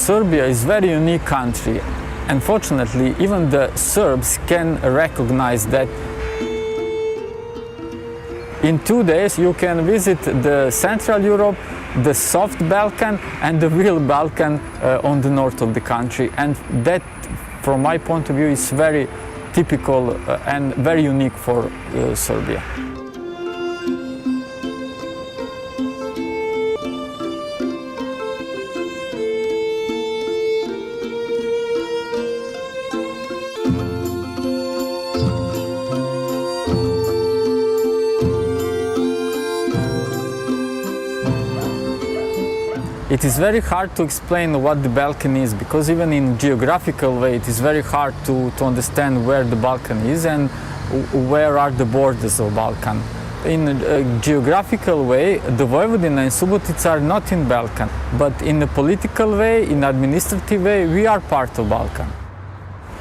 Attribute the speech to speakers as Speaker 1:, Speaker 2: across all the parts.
Speaker 1: Serbia is a very unique country. Unfortunately, even the Serbs can recognize that. In 2 days you can visit the Central Europe, the soft Balkan and the real Balkan on the north of the country, and that from my point of view is very typical and very unique for Serbia. It is very hard to explain what the Balkan is, because even in geographical way it is very hard to understand where the Balkan is and where are the borders of Balkan. In a geographical way, the Vojvodina and Subotica are not in Balkan, but in a political way, in administrative way, we are part of Balkan.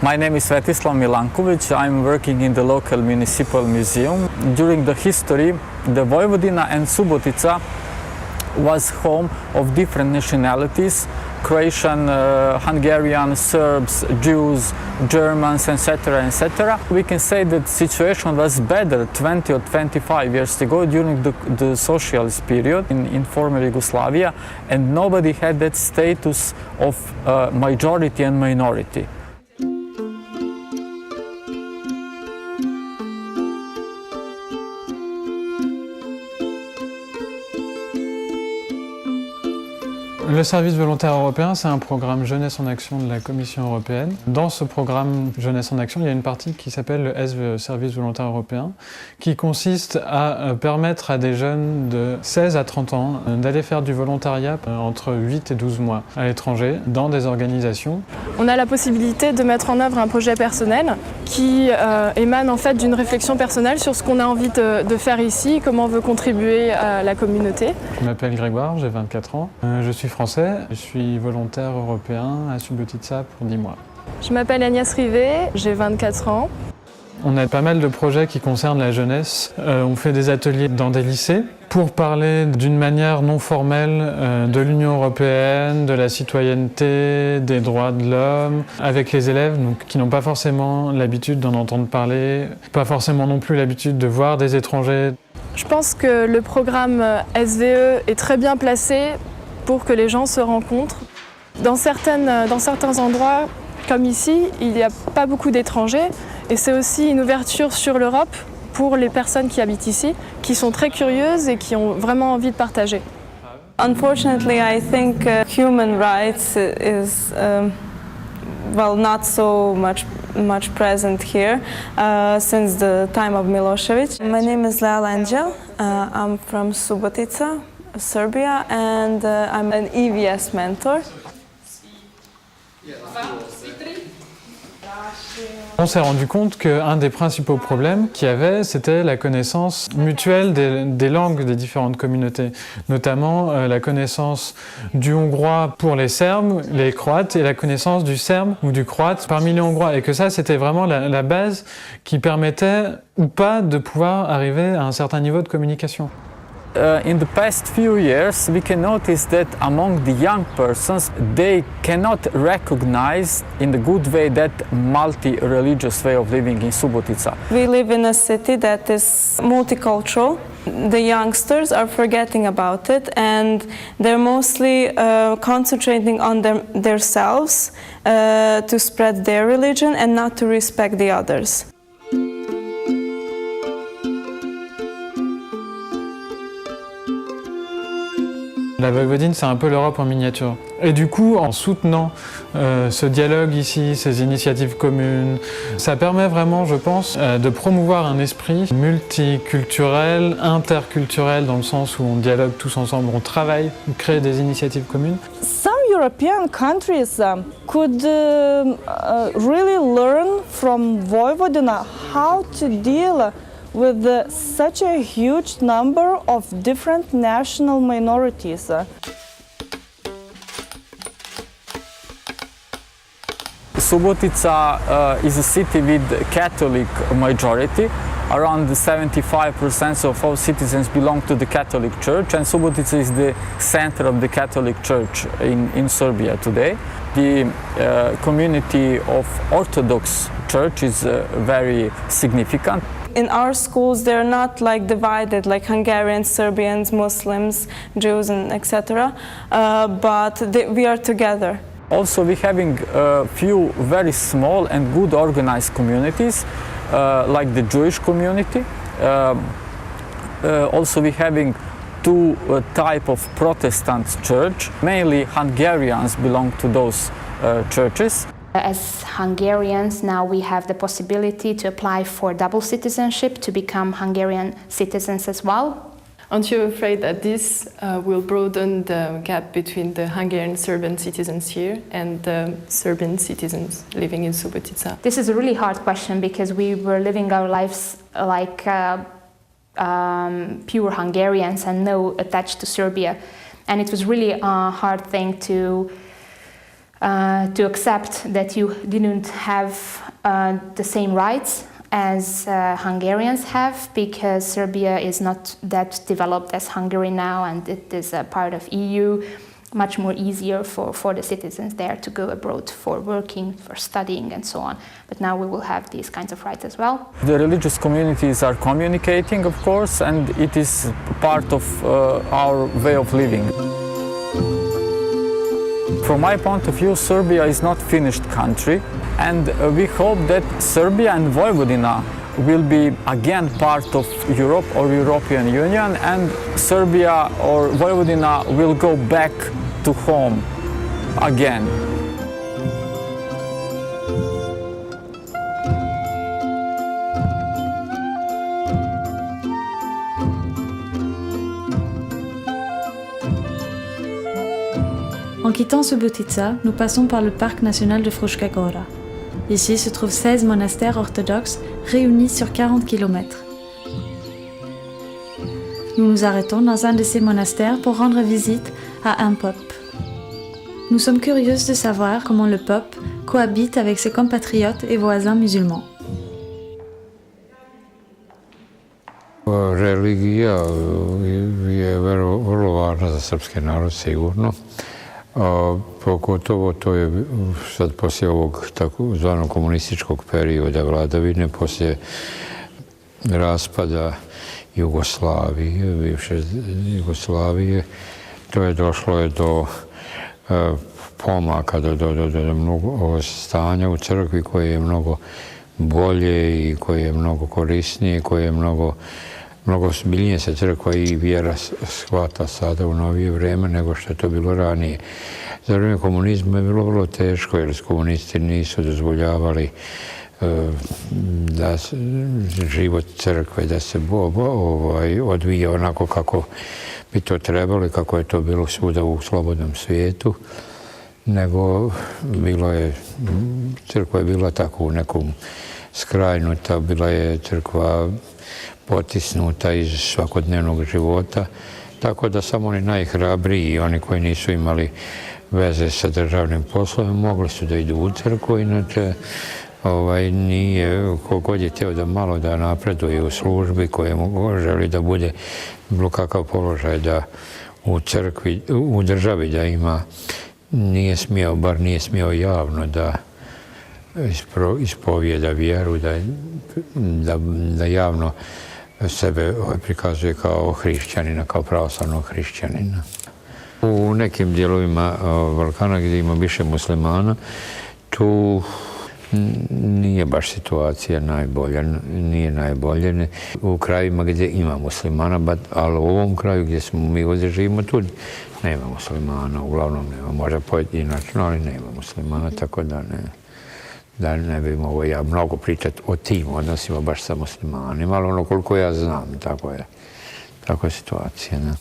Speaker 1: My name is Svetislav Milankovic. I'm working in the local municipal museum. During the history, the Vojvodina and Subotica was home of different nationalities: Croatian, Hungarian, Serbs, Jews, Germans, etc., etc. We can say that the situation was better 20 or 25 years ago during the socialist period in former Yugoslavia, and nobody had that status of majority and minority.
Speaker 2: Le service volontaire européen, c'est un programme Jeunesse en Action de la Commission européenne. Dans ce programme Jeunesse en Action, il y a une partie qui s'appelle le SVE, Service volontaire européen, qui consiste à permettre à des jeunes de 16 à 30 ans d'aller faire du volontariat entre 8 et 12 mois à l'étranger, dans des organisations.
Speaker 3: On a la possibilité de mettre en œuvre un projet personnel qui émane en fait d'une réflexion personnelle sur ce qu'on a envie de faire ici, comment on veut contribuer à la communauté.
Speaker 2: Je m'appelle Grégoire, j'ai 24 ans, je suis français, je suis volontaire européen à Subotica pour 10 mois.
Speaker 3: Je m'appelle Agnès Rivet, j'ai 24 ans.
Speaker 2: On a pas mal de projets qui concernent la jeunesse. On fait des ateliers dans des lycées pour parler d'une manière non formelle de l'Union européenne, de la citoyenneté, des droits de l'homme, avec les élèves donc, qui n'ont pas forcément l'habitude d'en entendre parler, pas forcément non plus l'habitude de voir des étrangers.
Speaker 3: Je pense que le programme SVE est très bien placé pour que les gens se rencontrent. Dans certains endroits, comme ici, il n'y a pas beaucoup d'étrangers et c'est aussi une ouverture sur l'Europe pour les personnes qui habitent ici, qui sont très curieuses et qui ont vraiment envie de partager.
Speaker 4: Unfortunately, I think human rights is well, not so much present here since the time of Milosevic. My name is Lea Angel. I'm from Subotica, Serbia, and I'm an EVS mentor.
Speaker 2: On s'est rendu compte qu'un des principaux problèmes qu'il y avait, c'était la connaissance mutuelle des langues des différentes communautés, notamment la connaissance du hongrois pour les Serbes, les Croates, et la connaissance du serbe ou du croate parmi les Hongrois, et que ça, c'était vraiment la base qui permettait ou pas de pouvoir arriver à un certain niveau de communication.
Speaker 1: In the past few years, we can notice that among the young persons, they cannot recognize in the good way that multi-religious way of living in Subotica.
Speaker 4: We live in a city that is multicultural. The youngsters are forgetting about it and they're mostly concentrating on themselves to spread their religion and not to respect the others.
Speaker 2: La Vojvodine, c'est un peu l'Europe en miniature. Et du coup, en soutenant ce dialogue ici, ces initiatives communes, ça permet vraiment, je pense, de promouvoir un esprit multiculturel, interculturel, dans le sens où on dialogue tous ensemble, on travaille, on crée des initiatives communes.
Speaker 5: Some European countries could really learn from Vojvodina how to deal with such a huge number of different national minorities.
Speaker 1: Subotica is a city with Catholic majority. around 75% of all citizens belong to the Catholic Church, and Subotica is the center of the Catholic Church in Serbia today. The community of Orthodox Church is very significant.
Speaker 4: In our schools, they're not like divided like Hungarians, Serbians, Muslims, Jews, and etc. But we are together.
Speaker 1: Also, we're having a few very small and good organized communities, like the Jewish community. Also, we're having two types of Protestant church. Mainly Hungarians belong to those churches.
Speaker 6: As Hungarians, now we have the possibility to apply for double citizenship to become Hungarian citizens as well.
Speaker 3: Aren't you afraid that this will broaden the gap between the Hungarian Serbian citizens here and the Serbian citizens living in Subotica?
Speaker 6: This is a really hard question because we were living our lives like pure Hungarians and no attached to Serbia. And it was really a hard thing to accept that you didn't have the same rights as Hungarians have, because Serbia is not that developed as Hungary now, and it is a part of EU. Much more easier for the citizens there to go abroad for working, for studying and so on. But now we will have these kinds of rights as well.
Speaker 1: The religious communities are communicating, of course, and it is part of our way of living. From my point of view, Serbia is not a finished country, and we hope that Serbia and Vojvodina will be again part of Europe or European Union, and Serbia or Vojvodina will go back to home again.
Speaker 7: En quittant Subotica, nous passons par le parc national de Fruška Gora. Ici se trouvent 16 monastères orthodoxes réunis sur 40 km. Nous nous arrêtons dans un de ces monastères pour rendre visite à un pope. Nous sommes curieuses de savoir comment le pope cohabite avec ses compatriotes et voisins musulmans.
Speaker 8: Religija je vrlo važna za srpski narod, sigurno. Pogotovo to je sad poslije ovog takozvanog komunističkog perioda vladavine, poslije raspada Jugoslavije, bivše Jugoslavije, to je došlo do pomaka, do mnogo stanja u crkvi koje je mnogo bolje i koje je mnogo korisnije, koje je mnogo ozbiljnije se crkva i vjera shvata sada u novije vrijeme nego što je to bilo ranije. Za vrijeme komunizma je bilo vrlo teško jer komunisti nisu dozvoljavali da život crkve da se odvija onako kako bi to trebalo i kako je to bilo svuda u slobodnom svijetu, nego crkva je bila tako u nekom skrajnuta, bila je crkva potisnuta iz svakodnevnog života, tako da samo oni najhrabriji i oni koji nisu imali veze sa državnim poslovima mogli su da idu u crkvu, inače nije, kogod je htio da malo da napreduje u službi kojemu želi da bude bilo kakav položaj da u crkvi, u državi da ima, nije smio, bar nije smio javno da ispovijeda vjeru, da javno sebe prikazuje kao hrišćanina, kao pravoslavnog hrišćanina. U nekim dijelovima Balkana gdje ima više muslimana, tu nije baš situacija najbolja, nije najbolje. U krajima gdje ima muslimana, ali u ovom kraju gdje smo mi ovdje živimo, tu nema muslimana, uglavnom nema, možda pojedinačno, ali nema muslimana, tako da ne bi mogao ja mnogo pričati o tim odnosima baš sa muslimanima, ali ono koliko ja znam, tako je situacija. Ne?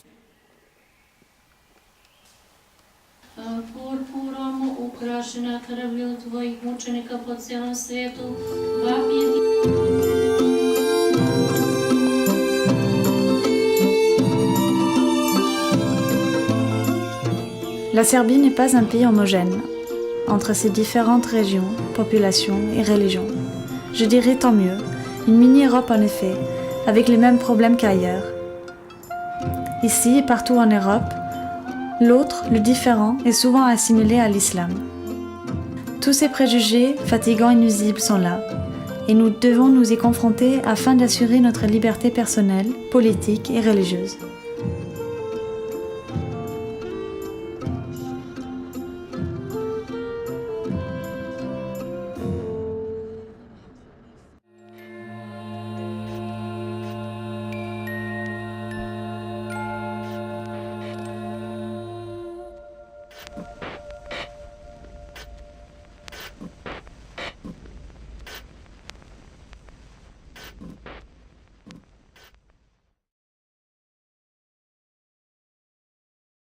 Speaker 9: Purpurom ukrašena krvlju tvojih mučenika po cijelom svijetu,
Speaker 7: La Serbie n'est pas un pays homogène. Entre ces différentes régions, populations et religions. Je dirais tant mieux, une mini-Europe en effet, avec les mêmes problèmes qu'ailleurs. Ici et partout en Europe, l'autre, le différent, est souvent assimilé à l'islam. Tous ces préjugés, fatigants et nuisibles, sont là, et nous devons nous y confronter afin d'assurer notre liberté personnelle, politique et religieuse.